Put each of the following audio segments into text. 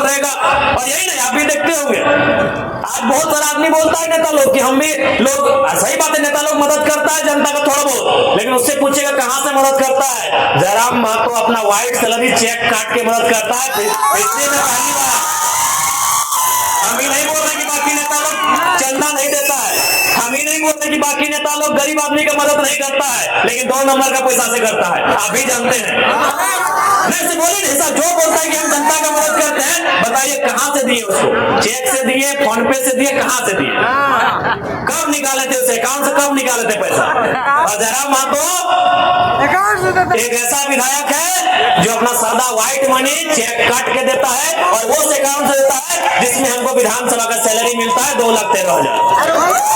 रहेगा। और यही नहीं, आप भी देखते होंगे आज बहुत सारा आदमी बोलता है नेता लोग कि हम भी लोग, सही बात है नेता लोग मदद करता है जनता का थोड़ा बहुत, लेकिन उससे पूछेगा कहां से मदद करता है। जयराम महतो अपना व्हाइट सैलरी चेक काट के मदद करता है। पैसे में पहली बार हम ही नहीं बोल रहे कि बाकी नेता लोग चंदा नहीं देता है, हम ही नहीं बोल रहे कि बाकी नेता लोग गरीब आदमी का मदद नहीं करता है, लेकिन 2 नंबर का पैसा से करता है, आप भी जानते हैं। नहीं बोली नहीं साहब, जो बोलता है कि हम जनता का मदद करते हैं, बताइए कहां से दिए उसको? चेक से दिए, फोन पे से दिए, कहां से दिए? कब निकाले थे उसे अकाउंट से, कब निकाले थे पैसा? और जयराम महतो एक ऐसा विधायक है जो अपना सादा व्हाइट मनी चेक काट के देता है और वो उस अकाउंट से देता है जिसमें हमको विधानसभा का सैलरी मिलता है 2,13,000।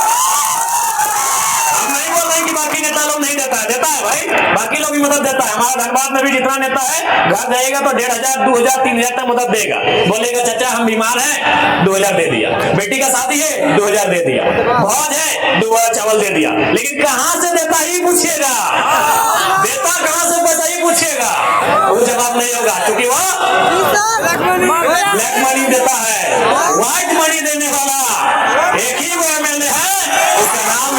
बाकी नेता लोग नहीं देता है, देता है भाई, बाकी लोग भी मदद देता है। हमारा धनबाद में भी जितना नेता है घर जाएगा तो 1,500, 2,000, 3,000 तक मदद देगा। बोलेगा चाचा हम बीमार हैं, 2,000 दे दिया, बेटी का शादी है 2,000 दे दिया, भौज है 2,000 चावल दे दिया। लेकिन कहां से देता ही पूछिएगा, देता कहां से पैसा ही पूछिएगा, वो जवाब नहीं होगा, क्योंकि वो ब्लैक मनी देता है। व्हाइट मनी देने वाला एक ही वो एमएलए है, उसका नाम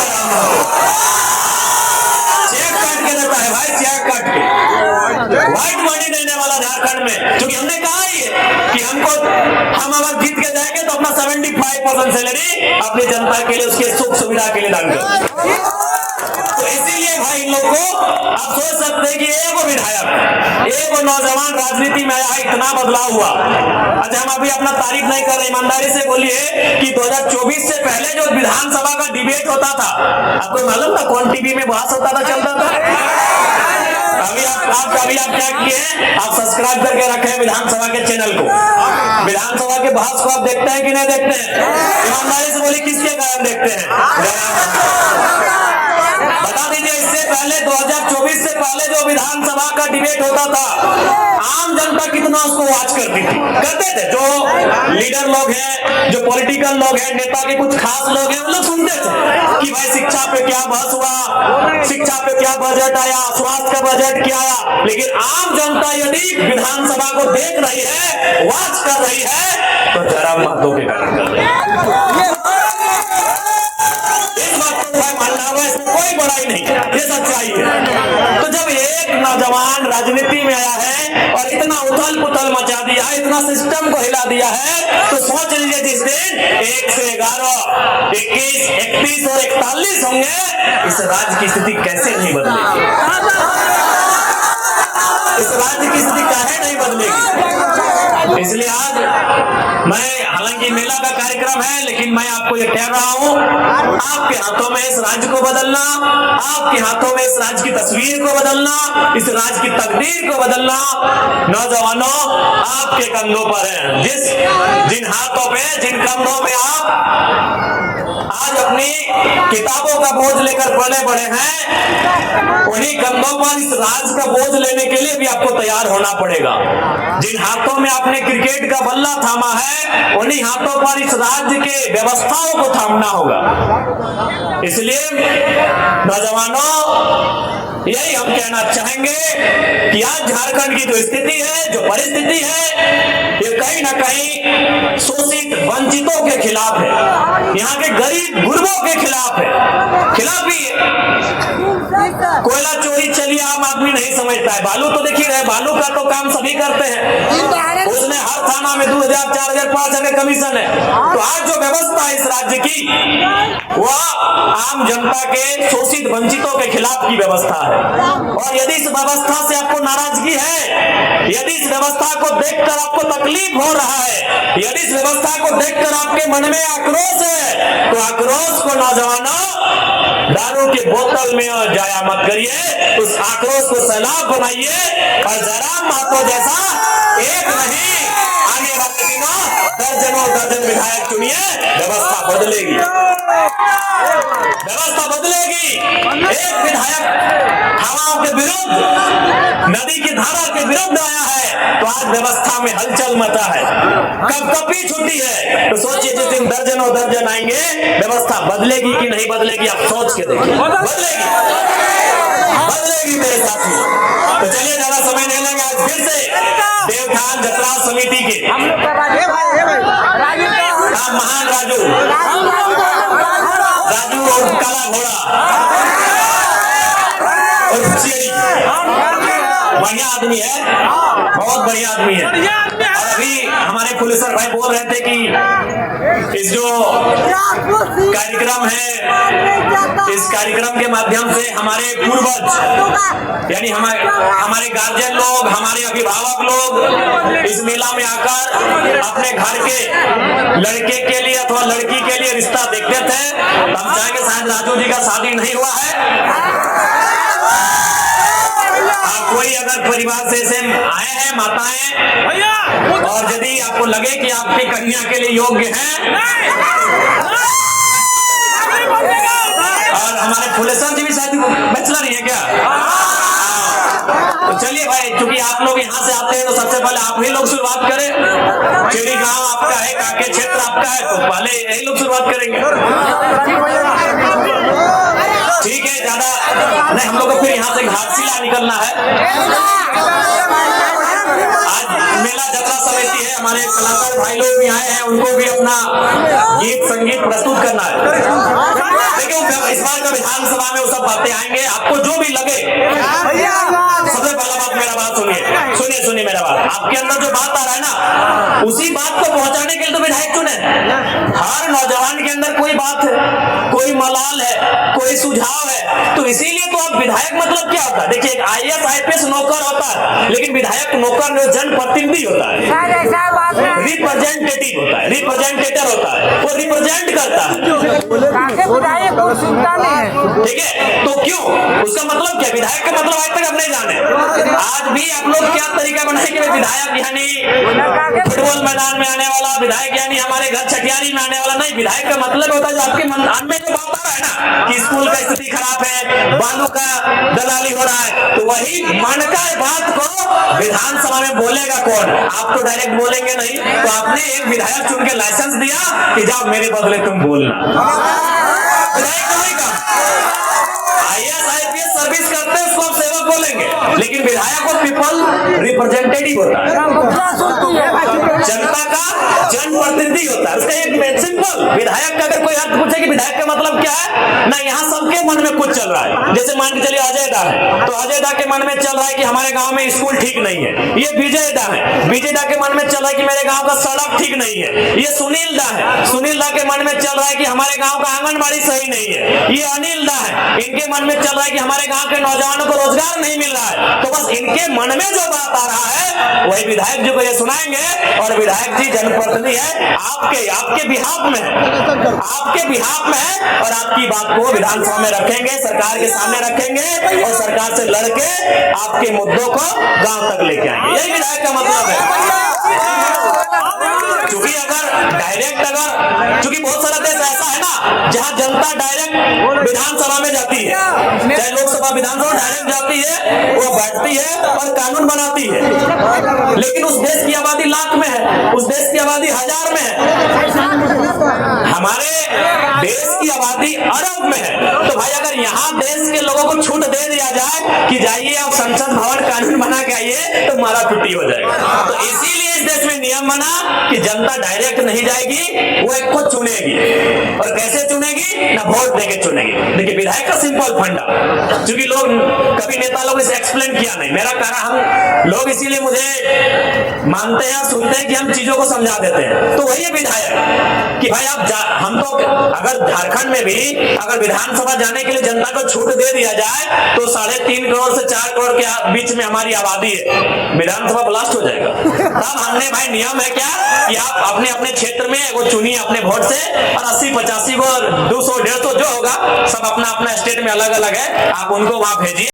चेक काट के देता है भाई, चेक काट के व्हाइट मनी देने वाला झारखंड में। क्योंकि हमने कहा ही है कि हम अगर जीत के जाएंगे तो अपना 75% सैलरी अपनी जनता के लिए, उसके सुख सुविधा के लिए दान करेंगे। तो इसीलिए भाई इन लोग को आप सोच सकते हैं कि एक विधायक, एक नौजवान राजनीति में आया, इतना बदलाव हुआ। अच्छा हम अभी अपना तारीफ नहीं कर रहे, ईमानदारी से बोलिए कि 2024 से पहले जो विधानसभा का डिबेट होता था, आपको मालूम था कौन टीवी में बहस होता था, चलता था? अभी आप क्या किए, आप सब्सक्राइब करके रखे हैं विधानसभा के चैनल को। विधानसभा के बहस को आप देखते हैं कि नहीं देखते हैं? ईमानदारी से बोलिए किसके कारण देखते हैं? बता दीजिए, इससे पहले 2024 से पहले जो विधानसभा का डिबेट होता था, आम जनता कितना उसको वॉच करती थी, करते थे। जो लीडर लोग हैं, जो पॉलिटिकल लोग हैं, नेता के कुछ खास लोग हैं, वो लोग सुनते थे कि भाई शिक्षा पे क्या बहस हुआ, शिक्षा पे क्या बजट आया, स्वास्थ्य का बजट क्या आया। लेकिन आम जनता यदि विधानसभा को देख रही है, वॉच कर रही है, तो जयराम महतो के कारण कर रही है। इस बात को भाई मानना होगा, इसमें कोई बड़ाई नहीं, ये सच्चाई है। तो जब एक नौजवान राजनीति में आया है और इतना उथल पुथल मचा दिया है, इतना सिस्टम को हिला दिया है, तो सोच लीजिए जिस दिन 1 से 11, 21, 31 और 41 होंगे, इस राज्य की स्थिति कैसे नहीं बदलेगी? इस राज्य की स्थिति काहे नहीं बदलेगी? इसलिए आज मैं, हालांकि मेला का कार्यक्रम है, लेकिन मैं आपको ये कह रहा हूं, आपके हाथों में इस राज्य को बदलना, आपके हाथों में इस राज्य की तस्वीर को बदलना, इस राज्य की तकदीर को बदलना नौजवानों आपके कंधों पर है। जिन हाथों पे, जिन कंधों में आप आज अपनी किताबों का बोझ लेकर पले बड़े हैं, उन्हीं कंधों पर इस राज्य का बोझ लेने के लिए भी आपको तैयार होना पड़ेगा। जिन हाथों में आपने क्रिकेट का बल्ला थामा है, उन्हीं हाथों पर इस राज्य के व्यवस्थाओं को थामना होगा। इसलिए नौजवानों यही हम कहना चाहेंगे कि आज झारखंड की जो स्थिति है, जो परिस्थिति है, ये कहीं ना कहीं शोषित वंचितों के खिलाफ है, यहाँ के गरीब गुरबों के खिलाफ है, खिलाफ ही है। कोयला चोरी चलिए आम आदमी नहीं समझता है, बालू तो देखिए रहे, बालू का तो काम सभी करते हैं, उसमें हर थाना में 2,000, 4,000, 5,000 कमीशन है। तो आज जो व्यवस्था है इस राज्य की, वह आम जनता के शोषित वंचितों के खिलाफ की व्यवस्था है। और यदि इस व्यवस्था से आपको नाराजगी है, यदि इस व्यवस्था को देखकर आपको तकलीफ हो रहा है, यदि इस व्यवस्था को देखकर आपके मन में आक्रोश है, तो आक्रोश को नौजवानों दारू के बोतल में जाया मत करिए, उस आक्रोश को सैलाब बनाइए और जयराम महतो जैसा एक नहीं, आने वाले दिनों दर्जनों दर्जन विधायक चुनिए, व्यवस्था बदलेगी, व्यवस्था बदलेगी। एक विधायक हवाओं के विरुद्ध, नदी की धारा के विरुद्ध आया है, तो आज व्यवस्था में हलचल मचा है, कपकपी छुट्टी है। तो सोचिए जिस दिन दर्जनों दर्जन आएंगे, व्यवस्था बदलेगी कि नहीं बदलेगी, आप सोच के देखिए, बदलेगी। बदलेगी मेरे साथी। तो चलिए ज्यादा समय नहीं लेंगे, आज फिर से देवठान जतरा समिति के महान राजू और काला घोड़ा और चेरी बढ़िया आदमी है, बहुत बढ़िया आदमी है। और अभी हमारे पुलिसर भाई बोल रहे थे कि इस जो कार्यक्रम है, इस कार्यक्रम के माध्यम से हमारे पूर्वज यानी हमारे गार्जियन लोग, हमारे अभिभावक लोग इस मेला में आकर अपने घर के लड़के के लिए अथवा लड़की के लिए रिश्ता देखते थे। हम चाहेंगे शायद राजू जी का शादी नहीं हुआ है। कोई अगर परिवार से ऐसे आए हैं माताएं, और यदि आपको लगे कि आपकी कन्या के लिए योग्य हैं, और हमारे फुलेसर जी भी शायद बैचलर ही है क्या? तो चलिए भाई, क्योंकि आप लोग यहाँ से आते हैं तो सबसे पहले आप ही लोग शुरुआत करें। चेरी गांव आपका है, काके क्षेत्र आपका है, तो पहले यही लोग शुरुआत करेंगे। ठीक है, ज्यादा नहीं, हम लोग को फिर यहाँ से घाटशिला निकलना है। आज मेला जतरा समिति है, हमारे कलाकार भाई लोग भी आए हैं, उनको भी अपना गीत संगीत प्रस्तुत करना है। देखिए इस बार का विधानसभा में वो सब बातें आएंगे, आपको जो भी लगे। सबसे पहला बात, मेरा बात सुनिए मेरा बात, आपके अंदर जो बात आ रहा है ना, उसी बात को पहुंचाने के लिए तो विधायक चुने। हर नौजवान के अंदर कोई बात है, कोई मलाल है, कोई सुझाव है, तो इसीलिए तो आप विधायक मतलब क्या होता है? देखिए एक IAS IPS नौकर होता है, लेकिन विधायक नौकर जनप्रतिनिधि होता है, रिप्रेजेंटेटिव होता है, रिप्रेजेंटेटर होता है, वो रिप्रेजेंट करता है। ठीक है, तो क्यों, उसका मतलब क्या? विधायक का मतलब आज तक आप नहीं जाने। आज भी आप लोग क्या तरीका बनाएंगे? विधायक यानी फुटबॉल मैदान में आने वाला, विधायक यानी हमारे घर छठियारी में आने वाला नहीं। विधायक का मतलब होता है जो आपके मन में जो बात आ रहा है ना, कि स्कूल का स्थिति खराब है, बालू का दलाली हो रहा है, तो वही मन का बात को विधानसभा में बोलेगा कौन? आप तो डायरेक्ट बोलेंगे नहीं, तो आपने एक विधायक चुन के लाइसेंस दिया कि जाओ मेरे बदले तुम बोलना। विधायक तो नहीं का IAS IPS सर्विस करते हैं, उसको आप सेवक बोलेंगे, लेकिन विधायक और पीपल रिप्रेजेंटेटिव होता है, जनता का जनप्रतिनिधि होता है। उसका एक सिंपल विधायक का अगर कोई अर्थ पूछे कि विधायक का मतलब क्या है ना, यहाँ सबके मन में कुछ चल रहा है। जैसे मान के चलिए अजय दा है, तो अजय दा के मन में चल रहा है कि हमारे गांव में स्कूल ठीक नहीं है। ये विजय दा है, विजय दा के मन में चल रहा है कि मेरे गांव का सड़क ठीक नहीं है। ये सुनील दा है, सुनील दा के मन में चल रहा है कि हमारे गांव का आंगनबाड़ी सही नहीं है। ये अनिल दा है, इनके मन में चल रहा है कि हमारे गांव के नौजवानों को रोजगार नहीं मिल रहा है। तो बस इनके मन में जो बात आ रहा है वही विधायक जी को ये सुनाएंगे, और विधायक जी जनप्रतिनिधि है, आपके बिहाफ में है, आपके बिहाफ में है, और आपकी बात को विधानसभा में रखेंगे, सरकार के सामने रखेंगे, और सरकार से लड़के आपके मुद्दों को गांव तक लेके आएंगे। यही विधायक का मतलब है। क्योंकि क्योंकि बहुत सारा देश ऐसा है ना जहां जनता डायरेक्ट विधानसभा में जाती है, चाहे लोकसभा विधानसभा डायरेक्ट जाती है, वो बैठती है और कानून बनाती है, लेकिन उस देश की आबादी लाख में है, उस देश की आबादी 1000 में है, हमारे देश की आबादी अरब में है। तो भाई अगर यहाँ देश के लोगों को छूट दे दिया जाए कि जाइए आप संसद भवन कानून बना के आइए, तो मारा पिटी हो जाएगा। तो इसीलिए इस देश में नियम बना कि जनता डायरेक्ट नहीं जाएगी, वो एक को चुनेगी। और कैसे चुनेगी? ना वोट देके चुनेगी। देखिए विधायक का सिंपल फंडा, क्योंकि लोग कभी नेता लोग इसे एक्सप्लेन किया नहीं, मेरा कहना हम लोग इसीलिए मुझे मानते हैं, सुनते हैं कि हम चीजों को समझा देते हैं। तो वही है विधायक कि भाई आप हम तो अगर झारखंड में भी अगर विधानसभा जाने के लिए जनता को छूट दे दिया जाए तो 3.5 करोड़ से 4 करोड़ के बीच में हमारी आबादी है, विधानसभा ब्लास्ट हो जाएगा। तब हमने भाई नियम है क्या कि आप अपने अपने क्षेत्र में वो चुनिए अपने वोट से, और 80-85 को 200-150 जो होगा सब अपना अपना स्टेट में अलग अलग है, आप उनको वहां भेजिए।